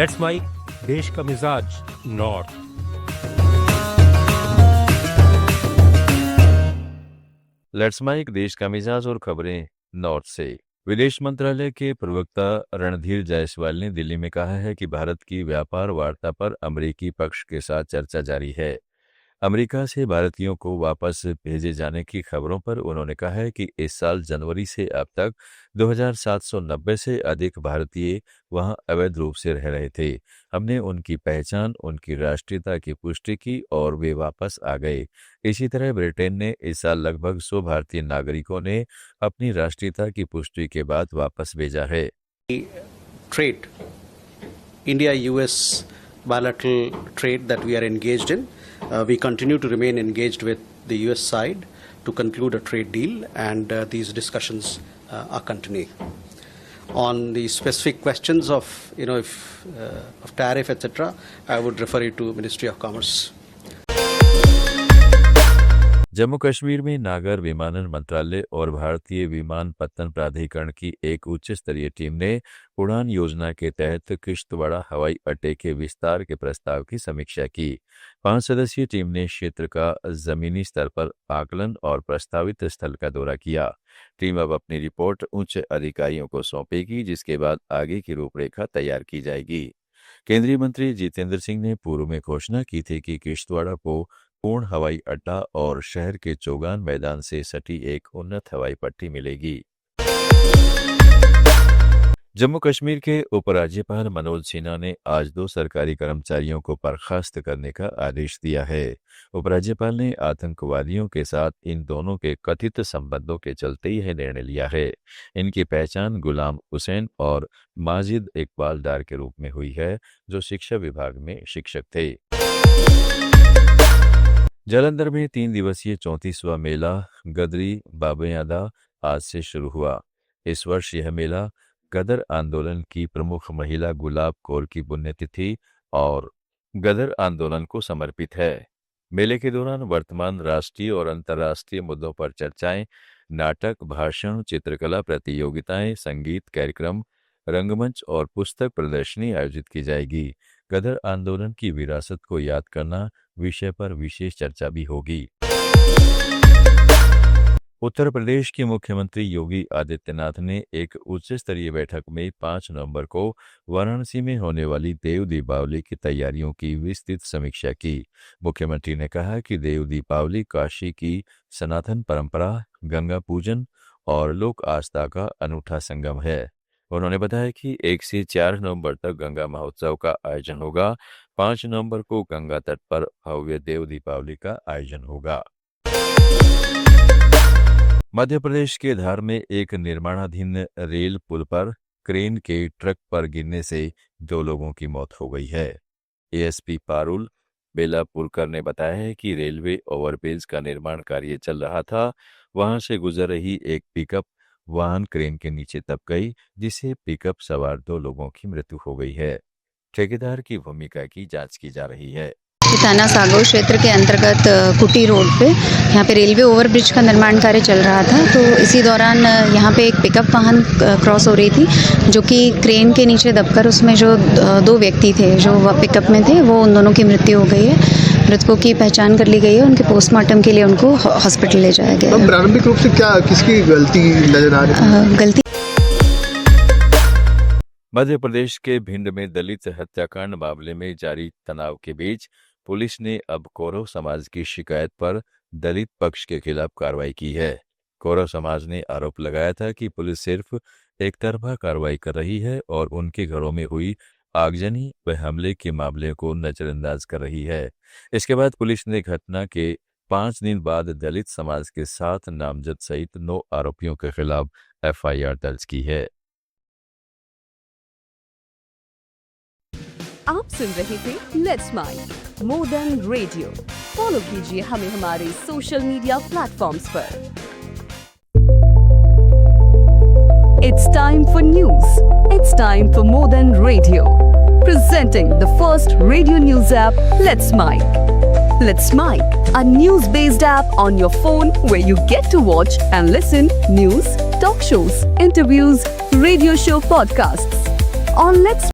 Let's mic देश का मिजाज नॉर्थ। लेट्स माइक देश का मिजाज और खबरें नॉर्थ से। विदेश मंत्रालय के प्रवक्ता रणधीर जायसवाल ने दिल्ली में कहा है कि भारत की व्यापार वार्ता पर अमेरिकी पक्ष के साथ चर्चा जारी है। अमेरिका से भारतीयों को वापस भेजे जाने की खबरों पर उन्होंने कहा है कि इस साल जनवरी से अब तक 2790 से अधिक भारतीय वहां अवैध रूप से रह रहे थे। हमने उनकी पहचान, उनकी राष्ट्रीयता की पुष्टि की और वे वापस आ गए। इसी तरह ब्रिटेन ने इस साल लगभग 100 भारतीय नागरिकों ने अपनी राष्ट्रीयता की पुष्टि के बाद वापस भेजा है। Trade, India-US bilateral trade that we are engaged in. We continue to remain engaged with the US side to conclude a trade deal, and these discussions are continuing. On the specific questions of, of tariff, etc., I would refer you to Ministry of Commerce. Jammu Kashmir में नागर विमानन मंत्रालय और भारतीय विमानपत्तन प्राधिकरण की एक उच्च स्तरीय टीम ने उड़ान योजना के तहत किश्तवाड़ा हवाई अड्डे के विस्तार के प्रस्ताव की समीक्षा की। 5 सदस्यीय टीम ने क्षेत्र का जमीनी स्तर पर आकलन और प्रस्तावित स्थल का दौरा किया। टीम अब अपनी रिपोर्ट उच्च अधिकारियों को सौंपेगी, जिसके बाद आगे की रूपरेखा तैयार की जाएगी। केंद्रीय मंत्री जितेंद्र सिंह ने पूर्व में घोषणा की थी कि किश्तवाड़ा को पूर्ण हवाई अड्डा और शहर के चौगान मैदान से सटी एक उन्नत हवाई पट्टी मिलेगी। जम्मू कश्मीर के उपराज्यपाल मनोज सिन्हा ने आज 2 सरकारी कर्मचारियों को बर्खास्त करने का आदेश दिया है। उपराज्यपाल ने आतंकवादियों के साथ इन दोनों के कथित संबंधों के चलते यह निर्णय लिया है। इनकी पहचान गुलाम हुसैन और माजिद इकबाल डार के रूप में हुई है, जो शिक्षा विभाग में शिक्षक थे। जालंधर में 3 दिवसीय 34वां मेला गदरी बाबेयादा आज से शुरू हुआ। इस वर्ष यह मेला गदर आंदोलन की प्रमुख महिला गुलाब कौर की पुण्यतिथि और गदर आंदोलन को समर्पित है। मेले के दौरान वर्तमान राष्ट्रीय और अंतर्राष्ट्रीय मुद्दों पर चर्चाएं, नाटक, भाषण, चित्रकला प्रतियोगिताएं, संगीत कार्यक्रम, रंगमंच और पुस्तक प्रदर्शनी आयोजित की जाएगी। गदर आंदोलन की विरासत को याद करना विषय पर विशेष चर्चा भी होगी। उत्तर प्रदेश के मुख्यमंत्री योगी आदित्यनाथ ने एक उच्च स्तरीय बैठक में 5 नवंबर को वाराणसी में होने वाली देव दीपावली की तैयारियों की विस्तृत समीक्षा की। मुख्यमंत्री ने कहा कि देव दीपावली काशी की सनातन परंपरा, गंगा पूजन और लोक आस्था का अनूठा संगम है। उन्होंने बताया कि 1 से 4 नवंबर तक गंगा महोत्सव का आयोजन होगा। 5 नवंबर को गंगा तट पर भव्य देव दीपावली का आयोजन होगा। मध्य प्रदेश के धार में एक निर्माणाधीन रेल पुल पर क्रेन के ट्रक पर गिरने से 2 लोगों की मौत हो गई है। एएसपी पारुल बेलापुरकर ने बताया है कि रेलवे ओवरब्रिज का निर्माण कार्य चल रहा था। वहां से गुजर रही एक पिकअप वाहन क्रेन के नीचे दब गई, जिससे पिकअप सवार 2 लोगों की मृत्यु हो गई है। ठेकेदार की भूमिका की जांच की जा रही है। थाना सागौर क्षेत्र के अंतर्गत कुटी रोड पे यहाँ पे रेलवे ओवरब्रिज का निर्माण कार्य चल रहा था, तो इसी दौरान यहाँ पे एक पिकअप वाहन क्रॉस हो रही थी, जो कि क्रेन के नीचे दबकर उसमें जो 2 व्यक्ति थे जो पिकअप में थे, वो उन दोनों की मृत्यु हो गई है। मृतकों की पहचान कर ली गई है, उनके पोस्टमार्टम के लिए उनको हॉस्पिटल ले जाया गया है। प्रारंभिक रूप से क्या किसकी गलती नजर आ रही है? गलती मध्य प्रदेश के भिंड में दलित हत्याकांड मामले में जारी तनाव के बीच पुलिस ने अब कौरव समाज की शिकायत पर दलित पक्ष के खिलाफ कार्रवाई की है। कौरव समाज ने आरोप लगाया था कि पुलिस सिर्फ एक तरफा कार्रवाई कर रही है और उनके घरों में हुई आगजनी व हमले के मामले को नजरअंदाज कर रही है। इसके बाद पुलिस ने घटना के 5 दिन बाद दलित समाज के 7 नामजद सहित 9 आरोपियों के खिलाफ एफआईआर दर्ज की है। आप सुन रहे थे let's mic more than radio. Follow कीजिए हमें हमारे सोशल मीडिया प्लेटफॉर्म्स पर। It's time for news. It's time for more than radio. Presenting the first radio news app, Let's Mic. Let's Mic, a news-based app on your phone where you get to watch and listen news, talk shows, interviews, radio show podcasts. On Let's